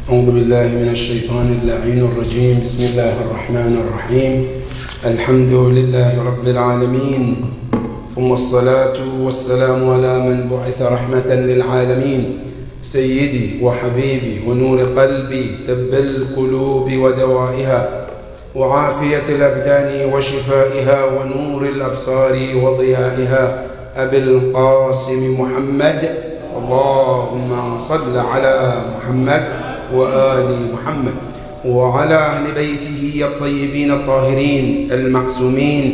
أعوذ بالله من الشيطان اللعين الرجيم. بسم الله الرحمن الرحيم. الحمد لله رب العالمين، ثم الصلاة والسلام على من بعث رحمة للعالمين، سيدي وحبيبي ونور قلبي، طب القلوب ودوائها، وعافية الأبدان وشفائها، ونور الأبصار وضيائها، أبي القاسم محمد. اللهم صل على محمد وآل محمد وعلى أهل بيته الطيبين الطاهرين المعصومين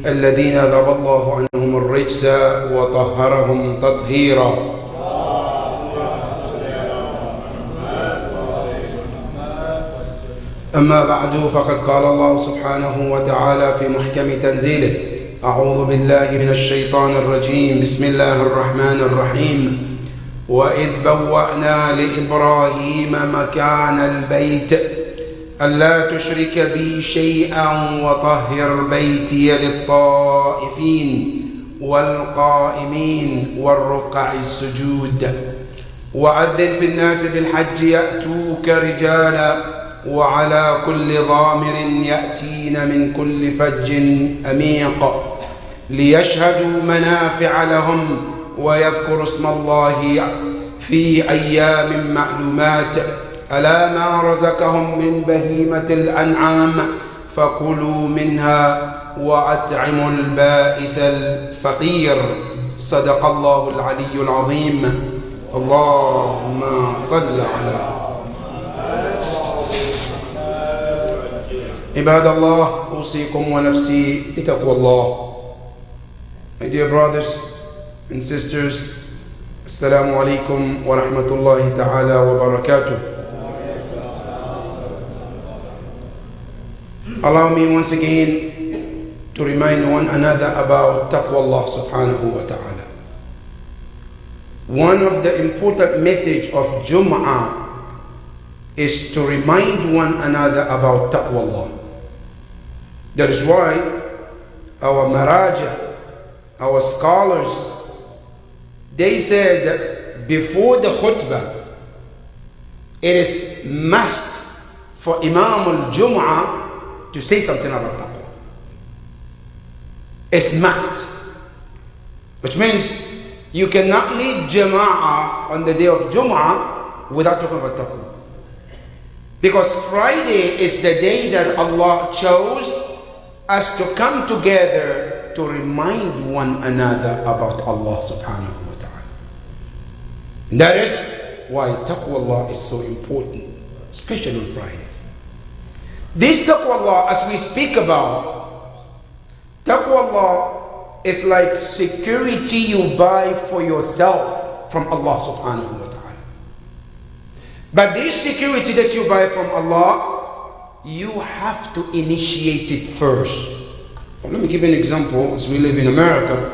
الذين ذهب الله عنهم الرجس وطهرهم تطهيرا. أما بعد، فقد قال الله سبحانه وتعالى في محكم تنزيله: أعوذ بالله من الشيطان الرجيم. بسم الله الرحمن الرحيم. وإذ بوأنا لإبراهيم مكان البيت ألا تشرك بي شيئا وطهر بيتي للطائفين والقائمين والركع السجود وأذن في الناس بالحج يأتوك رجالا وعلى كل ضامر يأتين من كل فج أميق ليشهدوا منافع لهم ويذكروا اسم الله في أيام معلومات ألا ما رزقهم من بهيمة الأنعام فكلوا منها وأطعموا البائس الفقير. صدق الله العلي العظيم. اللهم صل على عباد الله. أوصيكم ونفسي بتقوى الله. My dear brothers and sisters, Assalamu alaikum wa rahmatullahi ta'ala wa barakatuh. Allow me once again to remind one another about taqwa Allah subhanahu wa ta'ala. One of the important message of Jum'ah is to remind one another about taqwa Allah. That is why our maraja, our scholars, they said that before the khutbah, it is must for Imam al-Jum'ah to say something about taqwa. It's must. Which means you cannot lead Jama'ah on the day of Jum'ah without talking about taqwa. Because Friday is the day that Allah chose us to come together to remind one another about Allah subhanahu wa ta'ala. And that is why taqwa Allah is so important, especially on Fridays. This taqwa Allah, as we speak about, taqwa Allah is like security you buy for yourself from Allah subhanahu wa ta'ala. But this security that you buy from Allah, you have to initiate it first. Well, let me give you an example. As we live in America,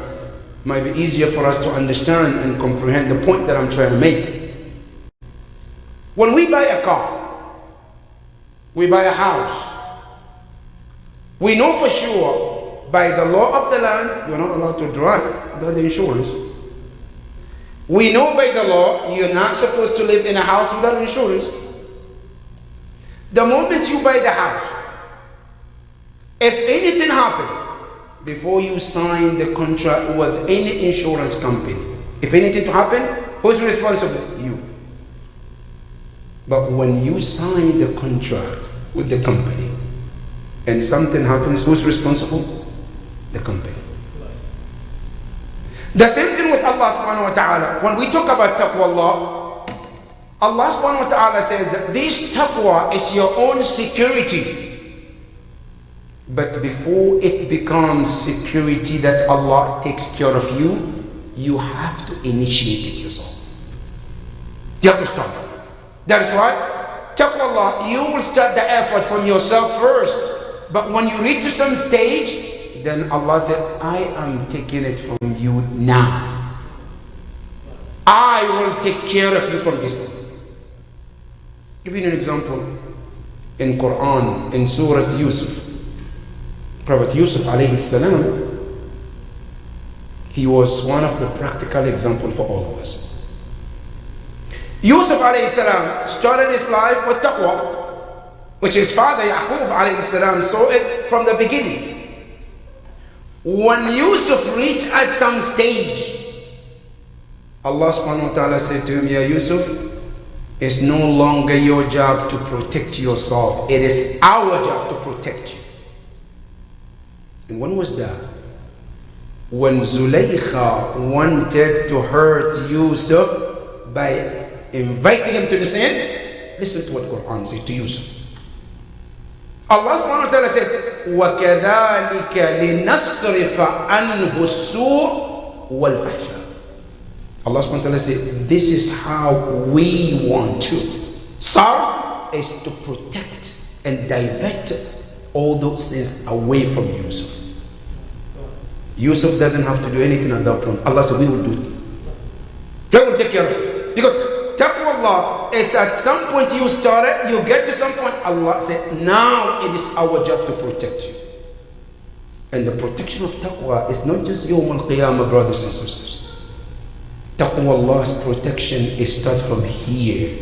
it might be easier for us to understand and comprehend the point that I'm trying to make. When we buy a car, we buy a house, we know for sure by the law of the land you're not allowed to drive without the insurance. We know by the law you're not supposed to live in a house without insurance. The moment you buy the house, if anything happened before you sign the contract with any insurance company, if anything to happen, who's responsible? You. But when you sign the contract with the company and something happens, who's responsible? The company. The same thing with Allah subhanahu wa ta'ala. When we talk about taqwa Allah, Allah subhanahu wa ta'ala says that this taqwa is your own security. But before it becomes security that Allah takes care of you, you have to initiate it yourself. You have to start. That is why taqwa Allah, you will start the effort from yourself first. But when you reach to some stage, then Allah says, I am taking it from you now. I will take care of you from this point. Give you an example in Quran, in Surah Yusuf. Prophet Yusuf alayhi salam, he was one of the practical example for all of us. Yusuf alayhi salam started his life with taqwa, which his father Yaqub alayhi salam saw it from the beginning. When Yusuf reached at some stage, Allah subhanahu wa ta'ala said to him, Ya Yusuf, it's no longer your job to protect yourself. It is our job to protect you. And when was that? When Zulaykha wanted to hurt Yusuf by inviting him to the sin. Listen to what Quran says to Yusuf. Allah subhanahu wa ta'ala says, وَكَذَلِكَ لِنَصْرِفَ عَنْهُ السُّوءَ وَالْفَحْشَاءَ. Allah subhanahu wa ta'ala says, this is how we want to. Sarf is to protect and divert all those sins away from Yusuf. Yusuf doesn't have to do anything at that point. Allah said, we will do it. They will take care of it. Because taqwa is at some point you start it, you get to some point, Allah said, now it is our job to protect you. And the protection of taqwa is not just Yawm al-Qiyamah, brothers and sisters. Taqwa's protection is start from here.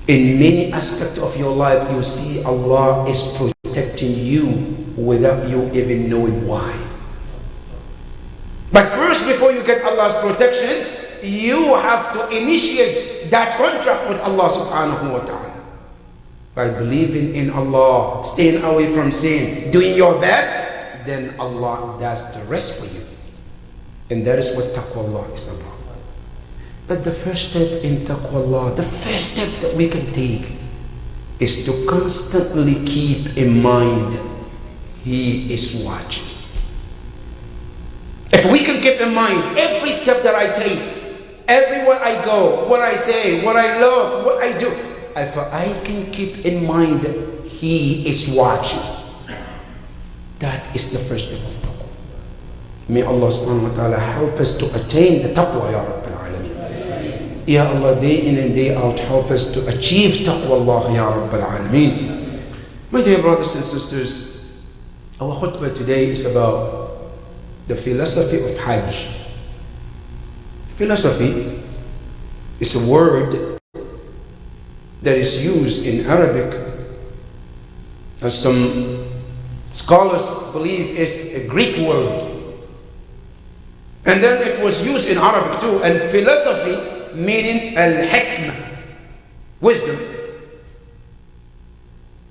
In many aspects of your life, you see Allah is protecting you without you even knowing why. But first, before you get Allah's protection, you have to initiate that contract with Allah subhanahu wa ta'ala. By believing in Allah, staying away from sin, doing your best, then Allah does the rest for you. And that is what taqwa is about. But the first step in taqwa, the first step that we can take is to constantly keep in mind He is watching. If we can keep in mind every step that I take, everywhere I go, what I say, what I love, what I do, if I can keep in mind He is watching, that is the first step of taqwa. May Allah subhanahu wa ta'ala help us to attain the taqwa, Ya Rabbil Alameen. Ya Allah, day in and day out, help us to achieve taqwa Allah, Ya Rabbil Alameen. My dear brothers and sisters, our khutbah today is about the philosophy of Hajj. Philosophy is a word that is used in Arabic, as some scholars believe is a Greek word. And then it was used in Arabic too. And philosophy meaning al-hikmah, wisdom.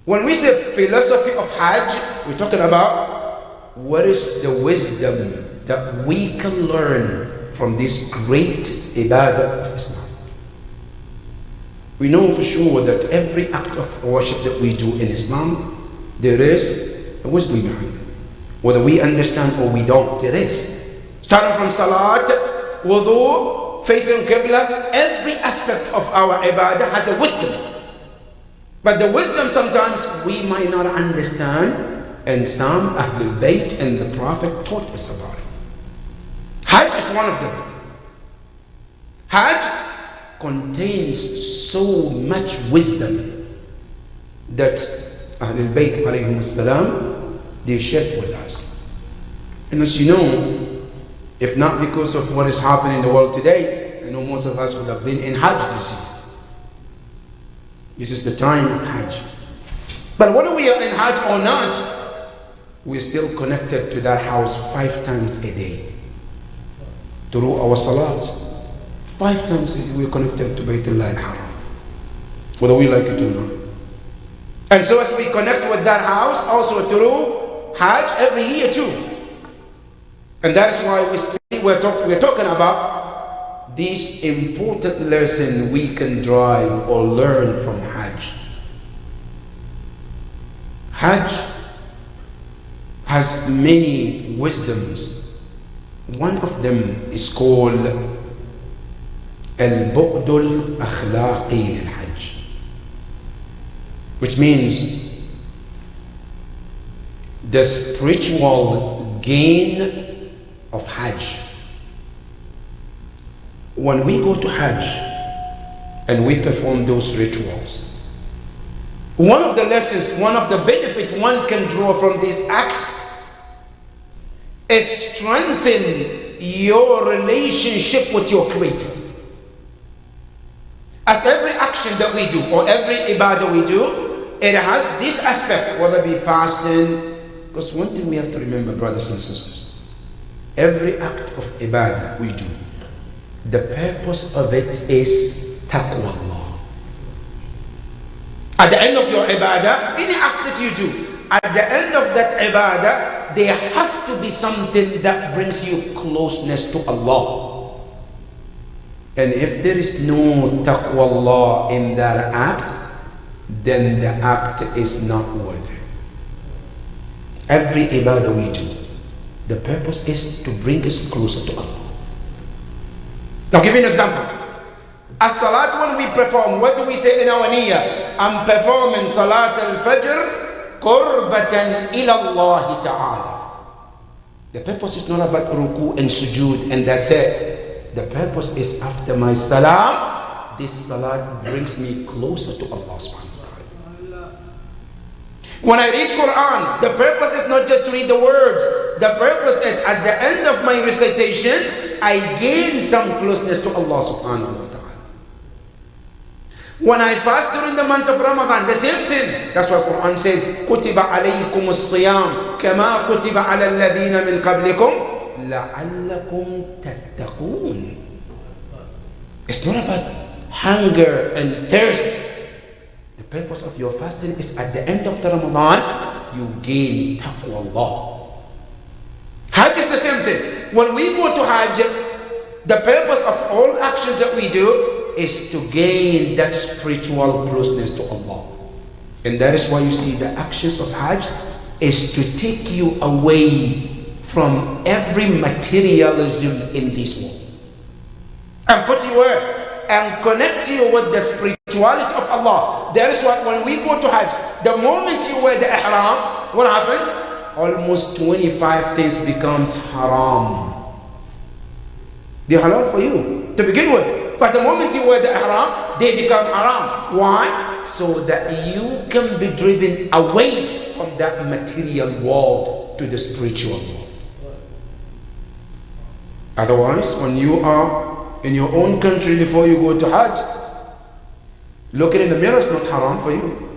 When we say philosophy of Hajj, we're talking about what is the wisdom that we can learn from this great ibadah of Islam. We know for sure that every act of worship that we do in Islam, there is a wisdom behind it. Whether we understand or we don't, there is. Starting from salat, wudu, facing qibla, every aspect of our ibadah has a wisdom. But the wisdom sometimes we might not understand, and some Ahlul Bayt and the Prophet taught us about it. Hajj is one of them. Hajj contains so much wisdom that Ahlul Bayt alayhim salam, they shared with us. And as you know, if not because of what is happening in the world today, I know most of us would have been in Hajj this year. This is the time of Hajj. But whether we are in Hajj or not, we're still connected to that house 5 times a day. Through our salat, 5 times a day we're connected to Baytullah al-Haram, whether we like it or not. And so as we connect with that house, also through Hajj every year too. And that is why we're talking about this important lesson we can drive or learn from Hajj. Hajj has many wisdoms. One of them is called Al-Bu'dul Akhlaqi al-Hajj, which means the spiritual gain of Hajj. When we go to Hajj and we perform those rituals, one of the lessons, one of the benefits one can draw from this act is strengthen your relationship with your Creator. As every action that we do or every ibadah we do, it has this aspect, whether it be fasting. Because one thing we have to remember, brothers and sisters, every act of ibadah we do, the purpose of it is taqwa Allah. At the end of your ibadah, any act that you do, at the end of that ibadah, there have to be something that brings you closeness to Allah. And if there is no taqwa Allah in that act, then the act is not worthy. Every ibadah we do, the purpose is to bring us closer to Allah. Now, give you an example. As salat, when we perform, what do we say in our niyyah? I'm performing salat al-fajr qurbatan ila Allah ta'ala. The purpose is not about ruku and sujood and that's it. The purpose is after my salam, this salat brings me closer to Allah subhanahu wa ta'ala. When I read Quran, the purpose is not just to read the words. The purpose is at the end of my recitation, I gain some closeness to Allah subhanahu wa ta'ala. When I fast during the month of Ramadan, the same thing. That's why Quran says, كُتِبَ عَلَيْكُمُ الصِّيَامُ كَمَا كُتِبَ عَلَى الَّذِينَ مِنْ قَبْلِكُمْ لَعَلَّكُمْ تَتَّقُونَ. It's not about hunger and thirst. The purpose of your fasting is at the end of the Ramadan, you gain taqwa Allah. Hajj is the same thing. When we go to Hajj, the purpose of all actions that we do is to gain that spiritual closeness to Allah. And that is why you see the actions of Hajj is to take you away from every materialism in this world and put you where? And connect you with the spirituality of Allah. That is why when we go to Hajj, the moment you wear the ihram, what happened? Almost 25 things becomes haram. They're halal for you to begin with, but the moment you wear the ihram, they become haram. Why? So that you can be driven away from that material world to the spiritual world. Otherwise, when you are in your own country before you go to Hajj, looking in the mirror is not haram for you.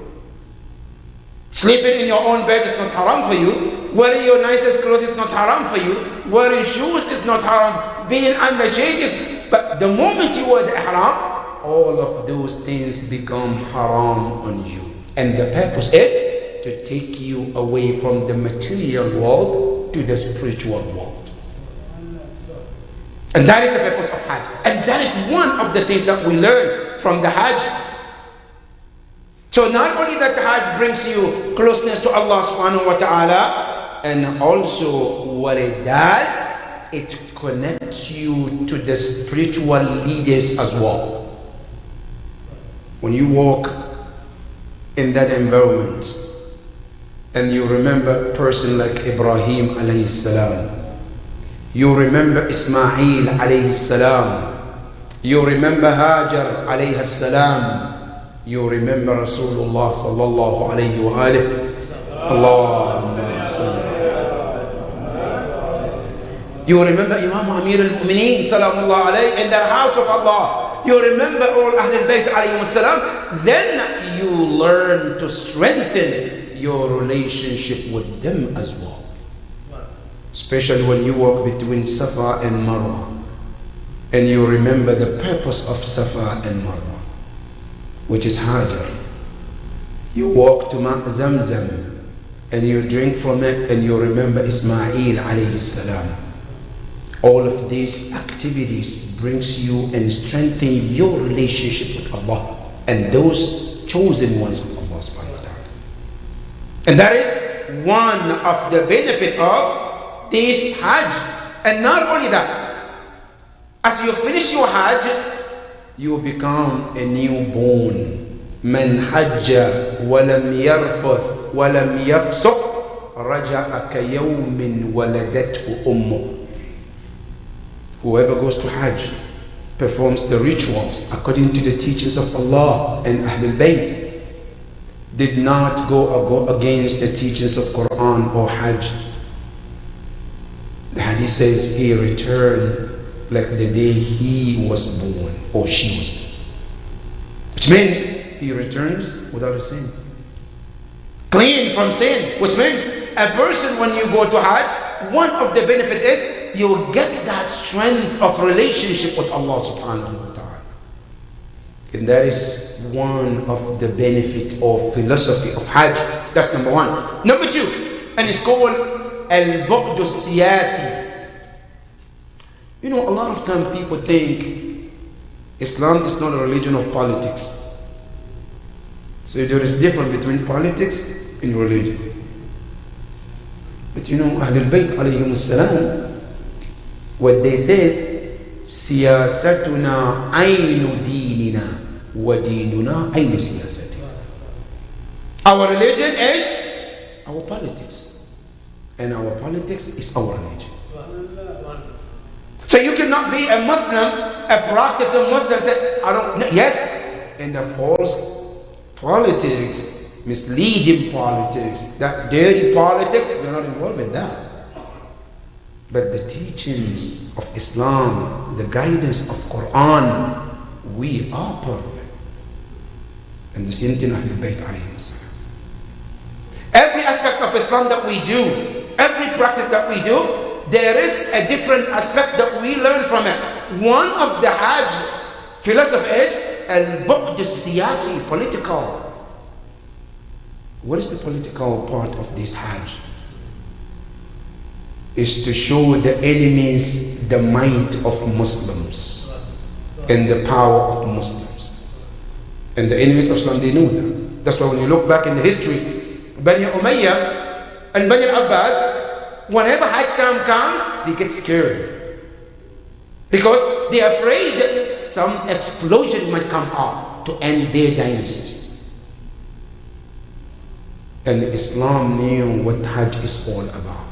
Sleeping in your own bed is not haram for you. Wearing your nicest clothes is not haram for you. Wearing shoes is not haram. Being under shade is... But the moment you wear the ihram, all of those things become haram on you. And the purpose is to take you away from the material world to the spiritual world. And that is the purpose of Hajj. And that is one of the things that we learn from the Hajj. So not only that the Hajj brings you closeness to Allah subhanahu wa ta'ala, and also what it does, it connects you to the spiritual leaders as well. When you walk in that environment and you remember a person like Ibrahim alayhi salam, you remember Ismail alayhi salam, you remember Hajar alayhi salam, you remember Rasulullah sallallahu alayhi wa alihi, Allahumma salli. You remember Imam Amir al-Mu'mineen salamullah alayhi in the house of Allah. You remember all Ahl al-Bayt alayhi salam. Then you learn to strengthen your relationship with them as well. Especially when you walk between Safa and Marwa and you remember the purpose of Safa and Marwa, which is Hajar. You walk to Mount Zamzam and you drink from it and you remember Ismail alayhi salam. All of these activities brings you and strengthen your relationship with Allah and those chosen ones of Allah subhanahu wa ta'ala. And that is one of the benefit of this Hajj. And not only that, as you finish your Hajj, you become a newborn. من حج ولم يرفث ولم يفسق رجع كيوم ولدته أمه. Whoever goes to Hajj performs the rituals according to the teachings of Allah and Ahlul Bayt, did not go against the teachings of Quran or Hajj. The hadith says he returned like the day he was born or she was born. which means he returns without a sin. Clean from sin, which means a person, when you go to Hajj, one of the benefits is you will get that strength of relationship with Allah subhanahu wa ta'ala. And that is one of the benefit of philosophy of Hajj. That's number one. Number two, and it's called al-bu'd al-siyasi. You know, a lot of time people think Islam is not a religion of politics. So there is difference between politics and religion. But you know, Ahlul Bayt alayhim as-salam, what they said, siyasatuna aynu dinina wa dinuna aynu siyasatina. Our religion is our politics, and our politics is our religion. So you cannot be a Muslim, a practicing Muslim, say, I don't know. Yes, in the false politics, misleading politics, that dirty politics, we're not involved in that. But the teachings of Islam, the guidance of Quran, we are part of it. And the same thing Ahlul Bayt alayhim as-salam. Every aspect of Islam that we do, every practice that we do, there is a different aspect that we learn from it. One of the Hajj philosophy is al-bu'd al-siyasi, political. What is the political part of this Hajj? Is to show the enemies the might of Muslims and the power of Muslims. And the enemies of Islam, they know that. That's why when you look back in the history, Bani Umayyah and Bani al-Abbas, whenever Hajj time comes, they get scared. Because they are afraid that some explosion might come up to end their dynasty. And Islam knew what Hajj is all about.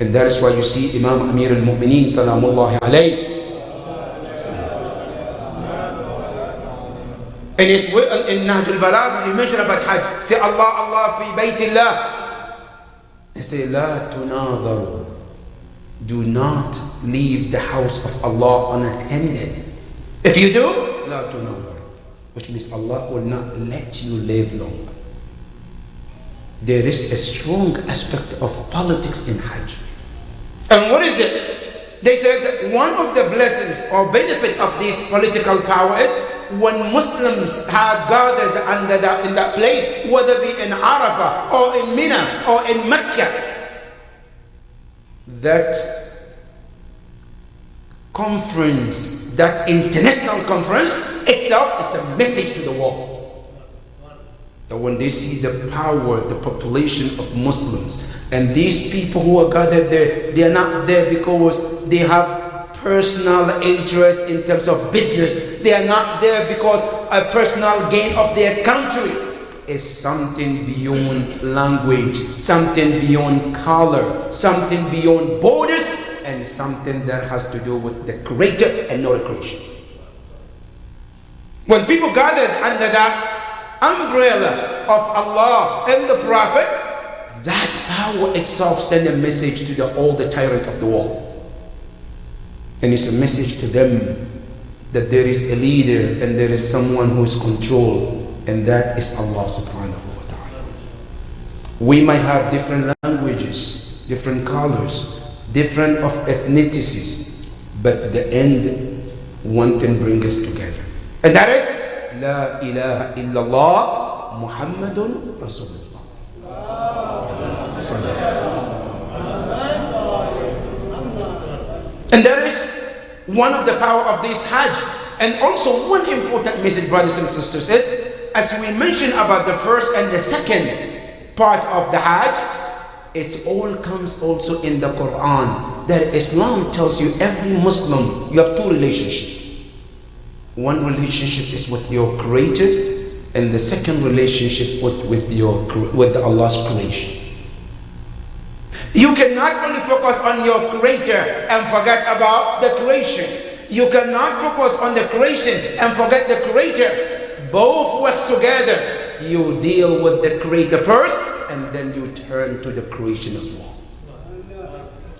And that is why you see Imam Amir al-Mu'mineen salamullahi alayhi in Nahj al-Balagh, he mentioned about Hajj. Say Allah, Allah fi baytillah. He say la tunadharu. Do not leave the house of Allah unattended. If you do, la tunadharu, which means Allah will not let you live long. There is a strong aspect of politics in Hajj. And what is it? They said that one of the blessings or benefit of this political power is when Muslims have gathered in that place, whether it be in Arafah or in Mina or in Mecca, that conference, that international conference itself is a message to the world. That when they see the power, the population of Muslims, and these people who are gathered there, they are not there because they have personal interest in terms of business. They are not there because a personal gain of their country. Is something beyond language, something beyond color, something beyond borders, and something that has to do with the creator and not the creation. When people gathered under that umbrella of Allah and the Prophet, that power itself sent a message to all the tyrant of the world. And it's a message to them that there is a leader and there is someone who is controlled, and that is Allah subhanahu wa ta'ala. We might have different languages, different colors, different of ethnicities, but the end, one thing brings us together. And that is La ilaha illallah Muhammadun Rasulullah. And that is one of the power of this Hajj. And also one important message, brothers and sisters, is as we mentioned about the first and the second part of the Hajj, it all comes also in the Quran, that Islam tells you every Muslim, you have two relationships. One relationship is with your creator, and the second relationship with Allah's creation. You cannot only focus on your creator and forget about the creation. You cannot focus on the creation and forget the creator. Both works together. You deal with the creator first, and then you turn to the creation as well.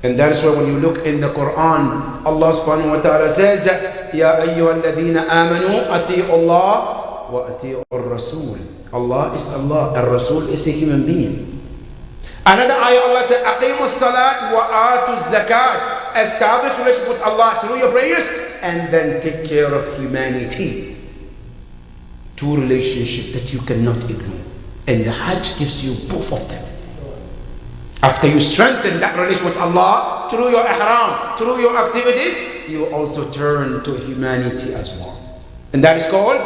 And that is why when you look in the Quran, Allah subhanahu wa ta'ala says, Ya ayyuhalladhina amanu ati'u Allah وأطيعوا الرسول. Allah is Allah, Al-Rasul is a human being. Another ayah, Allah said, أقيموا الصلاة وآتوا الزكاة. Establish relationship with Allah through your prayers and then take care of humanity. Two relationships that you cannot ignore. And the Hajj gives you both of them. After you strengthen that relationship with Allah through your ihram, through your activities, you also turn to humanity as well. And that is called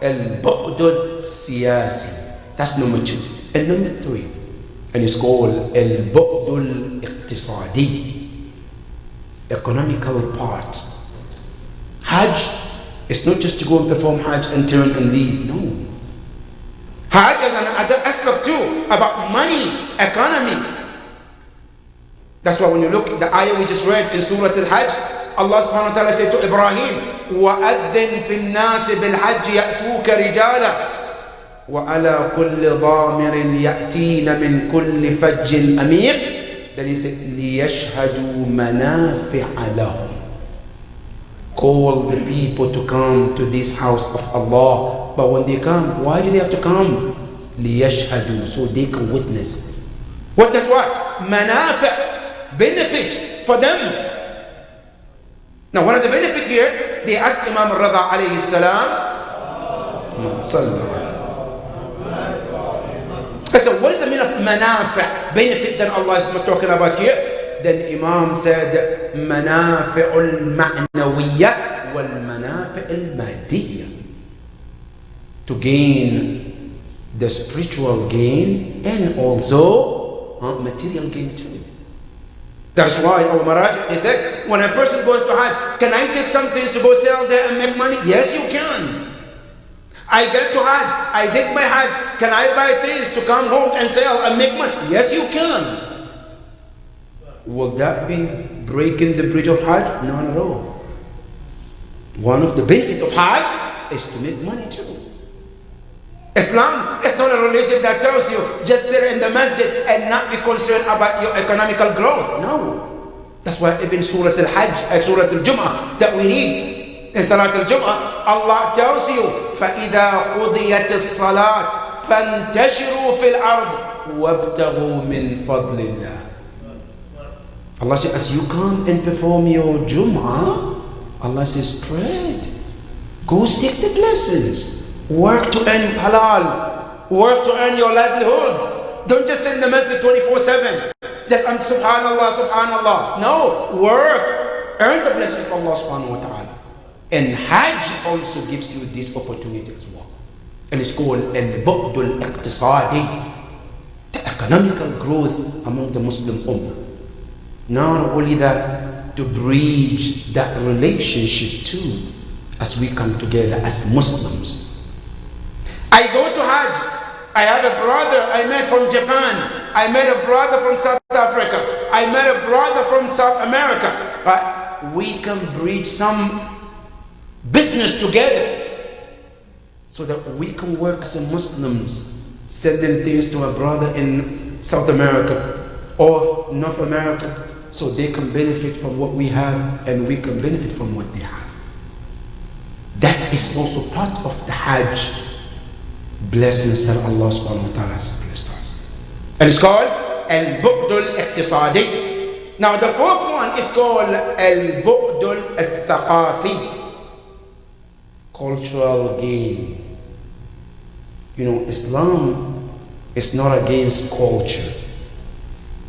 al-bu'd siyasi. That's number 2. And number 3, and it's called al-bu'd al-iqtisadi, economical part. Hajj is not just to go and perform Hajj and turn and leave. No. Hajj is another aspect too, about money, economy. That's why when you look at the ayah we just read in Surah Al-Hajj, Allah subhanahu wa ta'ala said to Ibrahim, وَأَذِّن فِي النَّاسِ بِالْحَجِّ يَأْتُوكَ رِجَالًا وَعَلَى كُلِّ ضَامِرٍ يَأْتِينَ مِنْ كُلِّ فَجٍّ أَمِيقٍ. Then he said, لِيَشْهَدُوا مَنَافِعَ لَهُمْ. Call the people to come to this house of Allah. But when they come, why do they have to come? لِيَشْهَدُوا, so they can witness. Witness what? Manafi', benefits for them. Now one of the benefits here, they asked Imam al-Rada alayhi salam, I said, what is the meaning of manafi', benefit that Allah is talking about here? Then Imam said, manafi'ul ma'nawiyya wal manafi'ul madiyya. To gain the spiritual gain and also material gain too. That's why our Maraj, he said, when a person goes to Hajj, can I take some things to go sell there and make money? Yes, you can. I get to Hajj, I did my Hajj, can I buy things to come home and sell and make money? Yes, you can. Will that be breaking the bridge of Hajj? Not at all. One of the benefits of Hajj is to make money too. Islam is not a religion that tells you just sit in the masjid and not be concerned about your economical growth. No. That's why even Surah Al-Hajj, Surah Al-Jum'ah that we read in Salat Al-Jum'ah, Allah tells you, فَإِذَا قُضِيَتِ الصَّلَاةِ فَانْتَشِرُوا فِي الْأَرْضِ وَابْتَغُوا مِنْ فَضْلِ اللَّهِ. Allah says, as you come and perform your Jum'ah, Allah says, spread. Go seek the blessings. Work to earn halal. Work to earn your livelihood. Don't just sit in the masjid 24/7. Just subhanallah, subhanallah. No, work. Earn the blessing of Allah subhanahu wa ta'ala. And Hajj also gives you this opportunity as well. And it's called al-bu'd al-iqtisadi, the economical growth among the Muslim ummah. Not only that, to bridge that relationship too, as we come together as Muslims. I go to Hajj. I have a brother I met from Japan. I met a brother from South Africa. I met a brother from South America. Right? We can bridge some business together so that we can work as Muslims, sending things to a brother in South America or North America so they can benefit from what we have and we can benefit from what they have. That is also part of the Hajj blessings that Allah subhanahu wa ta'ala has blessed us. And it's called al-bu'd al-iqtisadi. Now the fourth one is called al-bu'd al-thaqafi, cultural gain. You know, Islam is not against culture.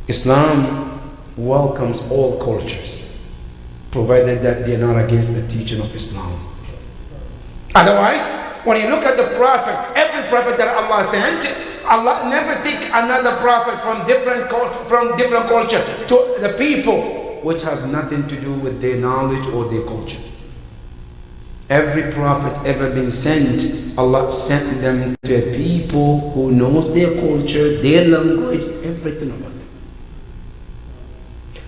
Islam welcomes all cultures, provided that they are not against the teaching of Islam. Otherwise, when you look at the prophets, every prophet that Allah sent, Allah never take another prophet from different culture to the people, which has nothing to do with their knowledge or their culture. Every prophet ever been sent, Allah sent them to a people who knows their culture, their language, everything about them.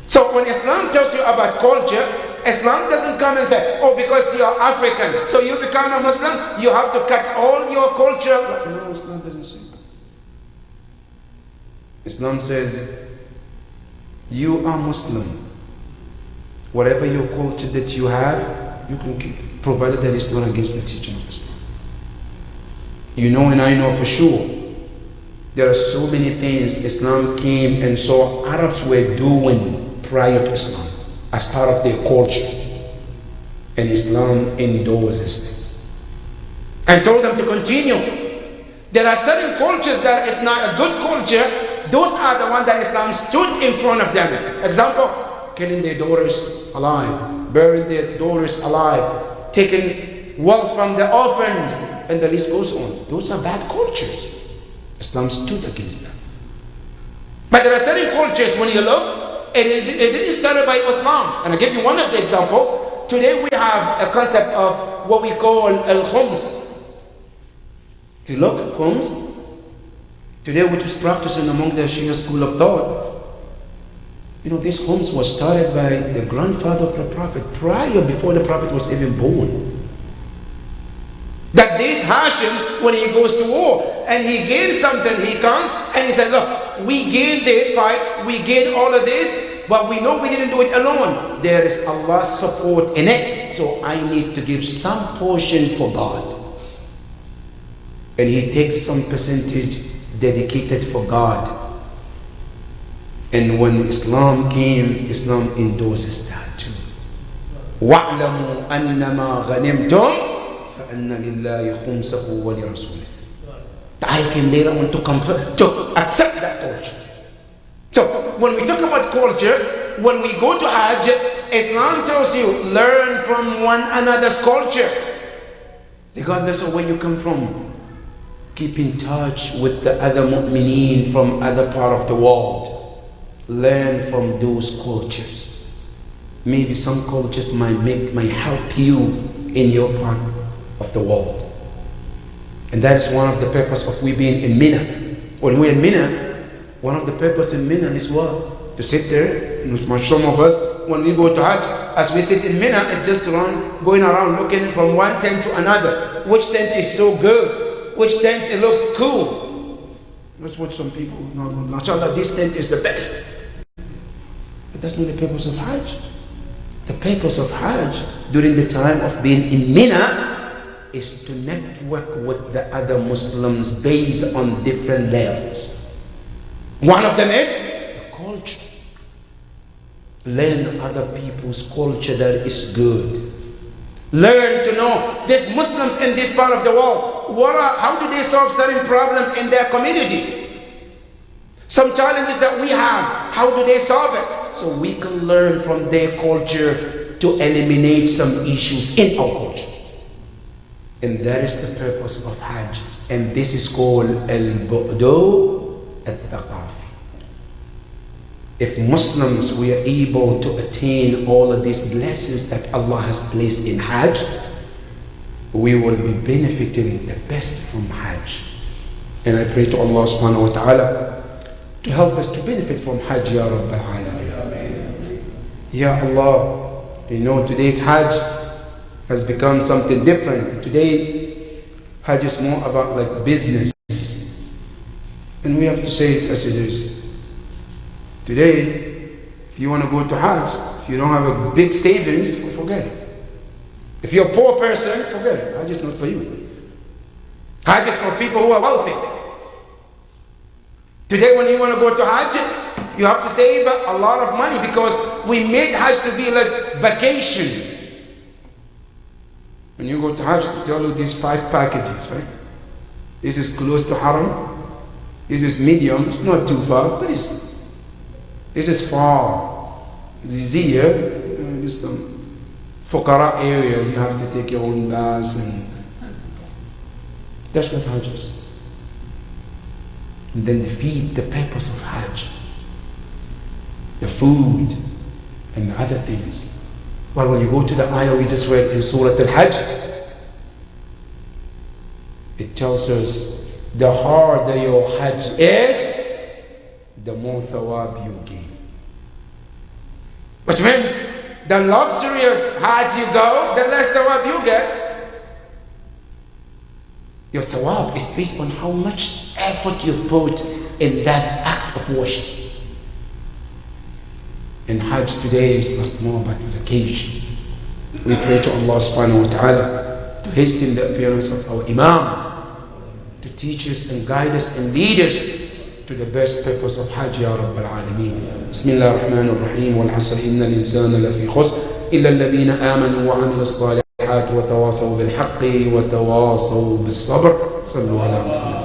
So when Islam tells you about culture, Islam doesn't come and say, oh, because you're African, so you become a Muslim, you have to cut all your culture. No, Islam doesn't say that. Islam says, you are Muslim. Whatever your culture that you have, you can keep, provided that it's not against the teaching of Islam. You know and I know for sure, there are so many things Islam came and saw Arabs were doing prior to Islam as part of their culture. And Islam endorses this and told them to continue. There are certain cultures that is not a good culture. Those are the ones that Islam stood in front of them. Example, killing their daughters alive, burying their daughters alive, taking wealth from the orphans, and the list goes on. Those are bad cultures. Islam stood against them. But there are certain cultures, when you look, it didn't start by Islam. And I'll give you one of the examples. Today we have a concept of what we call al-khums. If you look, khums, today which is practiced among the Shia school of thought. You know, this khums was started by the grandfather of the Prophet, before the Prophet was even born. That this Hashim, when he goes to war and he gains something, he comes and he says, look, we gained this fight, we gained all of this, but we know we didn't do it alone. There is Allah's support in it, so I need to give some portion for God. And he takes some percentage dedicated for God. And when Islam came, Islam endorses that too. وَاعْلَمُوا أَنَّمَا غَنِمْتُمْ فَأَنَّ لِلَّهِ خُمْسَهُ وَلِرَسُولِهِ. The ayah came later on to accept that culture. So when we talk about culture, when we go to Hajj, Islam tells you, learn from one another's culture. Regardless of where you come from, keep in touch with the other mu'mineen from other part of the world. Learn from those cultures. Maybe some cultures might help you in your part of the world. And that is one of the purpose of we being in Mina. When we're in Mina, one of the purpose in Mina is what? To sit there. Some of us, when we go to Hajj, as we sit in Mina, it's just going around looking from one tent to another. Which tent is so good? Which tent it looks cool? Let's watch some people. No, mashallah, this tent is the best. But that's not the purpose of Hajj. The purpose of Hajj during the time of being in Mina is to network with the other Muslims based on different levels. One of them is the culture. Learn other people's culture that is good. Learn to know these Muslims in this part of the world, how do they solve certain problems in their community? Some challenges that we have, how do they solve it? So we can learn from their culture to eliminate some issues in our culture. And that is the purpose of Hajj. And this is called al-bu'du al-thaqafi. If Muslims were able to attain all of these blessings that Allah has placed in Hajj, we will be benefiting the best from Hajj. And I pray to Allah subhanahu wa ta'ala to help us to benefit from Hajj, Ya Rabbal Alameen. Ya Allah, you know today's Hajj has become something different. Today, Hajj is more about like business. And we have to say it as it is. Today, if you want to go to Hajj, if you don't have a big savings, well, forget it. If you're a poor person, forget it. Hajj is not for you. Hajj is for people who are wealthy. Today, when you want to go to Hajj, you have to save a lot of money because we made Hajj to be like vacation. When you go to Hajj, they tell you these 5 packages, right? This is close to Haram. This is medium. It's not too far, but this is far. This is here. This some Fuqara area. You have to take your own bus, and that's what Hajj is. And then defeat the purpose of Hajj, the food and the other things. Well, when you go to the ayah we just read in Surah Al-Hajj, it tells us the harder your Hajj is, the more thawab you gain. Which means the luxurious Hajj you go, the less thawab you get. Your thawab is based on how much effort you've put in that act of worship. And Hajj today is not more about vacation. We pray to Allah subhanahu wa ta'ala to hasten the appearance of our Imam, to teach us and guide us and lead us to the best purpose of Hajj Ya Rabb al-Alameen. Bismillah ar-Rahman ar-Rahim. Wal-Asr inna al-insana lafi khusr illa alladhina amanu wa amilu as-salihat wa tawasaw bil-haqqi wa tawasaw bis-sabr. Sallu ala Muhammad.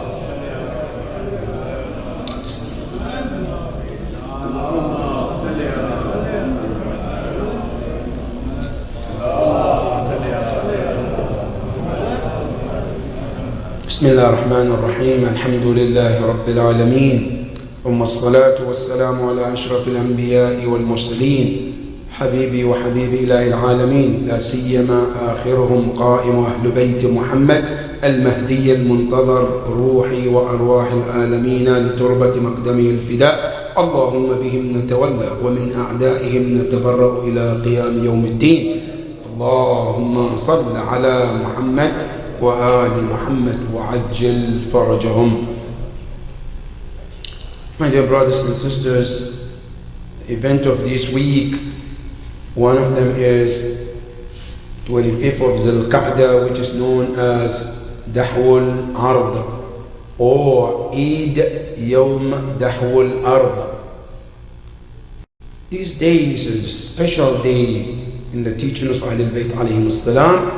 بسم الله الرحمن الرحيم. الحمد لله رب العالمين، ثم الصلاة والسلام على أشرف الأنبياء والمرسلين، حبيبي وحبيب إله العالمين، لا سيما آخرهم قائم أهل بيت محمد المهدي المنتظر، روحي وأرواح العالمين لتربة مقدمه الفداء. اللهم بهم نتولى ومن أعدائهم نتبرأ إلى قيام يوم الدين. اللهم صل على محمد وآل محمد وعجل فرجهم. My dear brothers and sisters, the event of this week, one of them is 25th of Zul-Qa'dah, which is known as Dahwul Ard, or Eid Yawm Dahwul Ard. These days is a special day in the teaching of Ahlul Bayt alayhim as-salam,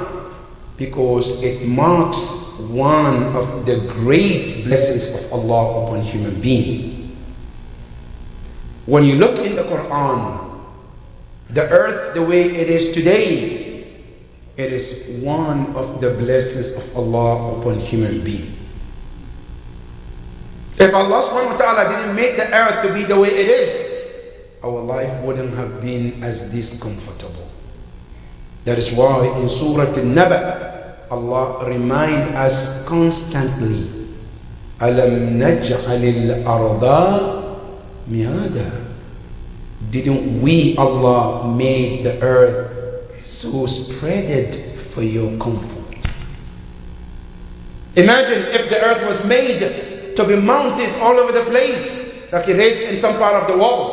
because it marks one of the great blessings of Allah upon human being. When you look in the Quran, the earth the way it is today, it is one of the blessings of Allah upon human being. If Allah subhanahu wa ta'ala didn't make the earth to be the way it is, our life wouldn't have been as this comfortable. That is why in Surah An-Naba, Allah reminds us constantly, Alam naj'alil arda mihada. Didn't we, Allah, made the earth so spreaded for your comfort? Imagine if the earth was made to be mountains all over the place, like it is in some part of the world.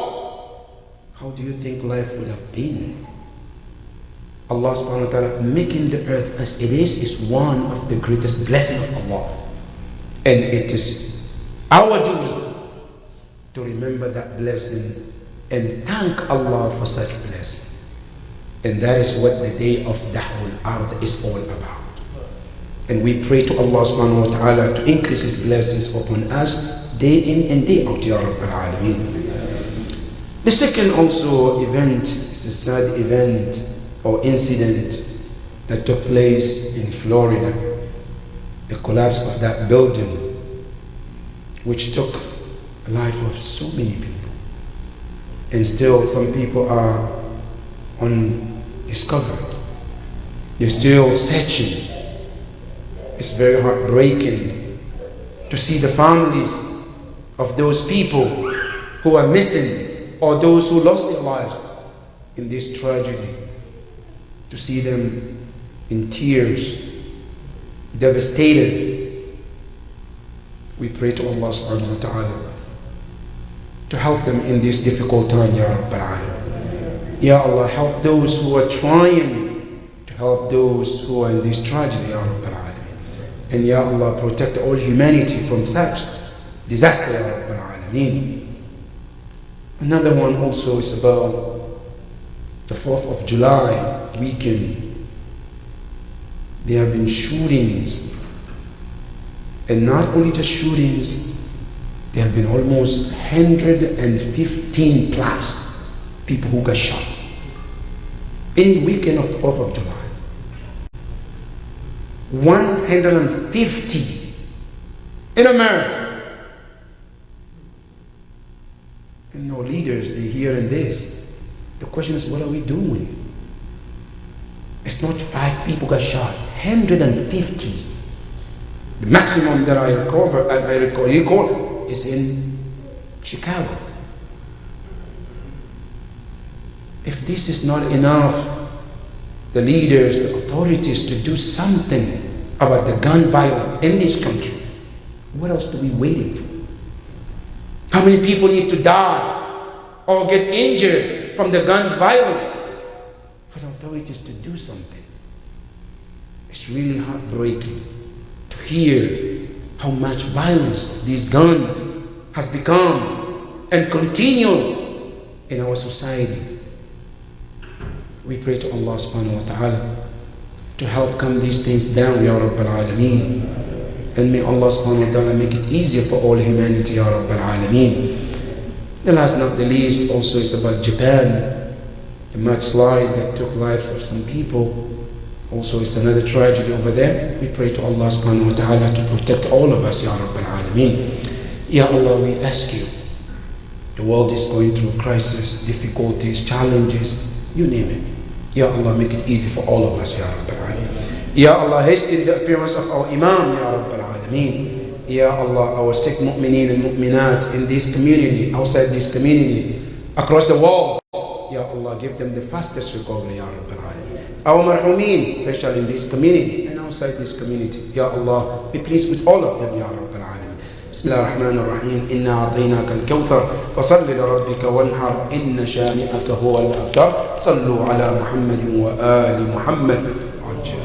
How do you think life would have been? Allah subhanahu wa ta'ala making the earth as it is one of the greatest blessings of Allah. And it is our duty to remember that blessing and thank Allah for such blessing. And that is what the day of Dahwul Ard is all about. And we pray to Allah subhanahu wa ta'ala to increase His blessings upon us day in and day out, Ya Rabb al-Alameen. The second also event is a sad event or incident that took place in Florida, the collapse of that building, which took the life of so many people. And still some people are undiscovered. They're still searching. It's very heartbreaking to see the families of those people who are missing or those who lost their lives in this tragedy. To see them in tears, devastated. We pray to Allah subhanahu wa ta'ala to help them in this difficult time, Ya Rabb al-Alamin. Ya Allah, help those who are trying to help those who are in this tragedy, Ya Rabb al-Alamin. And Ya Allah, protect all humanity from such disaster, Ya Rabb al-Alamin. Another one also is about the 4th of July weekend. There have been shootings, and not only just shootings, there have been almost 115 plus people who got shot in the weekend of 4th of July. 150 in America. And no leaders, they hearing this. The question is, what are we doing? It's not 5 people got shot, 150. The maximum that I recall is in Chicago. If this is not enough, the leaders, the authorities to do something about the gun violence in this country, what else do we waiting for? How many people need to die or get injured from the gun violence for the authorities to do something? It's really heartbreaking to hear how much violence these guns has become and continue in our society. We pray to Allah subhanahu wa ta'ala to help calm these things down, Ya Rabbil Alameen. And may Allah subhanahu wa ta'ala make it easier for all humanity, Ya Rabbil Alameen. The last not the least also is about Japan, the mudslide that took lives of some people. Also it's another tragedy over there. We pray to Allah subhanahu wa ta'ala to protect all of us, Ya Rabbil Alameen. Ya Allah, we ask you, the world is going through crisis, difficulties, challenges, you name it. Ya Allah, make it easy for all of us, Ya Rabbil Alameen. Ya Allah, hasten the appearance of our Imam, Ya Rabbil Alameen. Ya Allah, our sick mu'mineen and mu'minat in this community, outside this community, across the world, Ya Allah, give them the fastest recovery, Ya Rabbil Alameen. Our marhumeen, especially in this community and outside this community, Ya Allah, be pleased with all of them, Ya Rabbil Alameen. بسم الله الرحمن الرحيم إنا أعطيناك الكوثر فصل لربك وانحر إن شانئك هو الأبتر صلوا على محمد وآل محمد عجل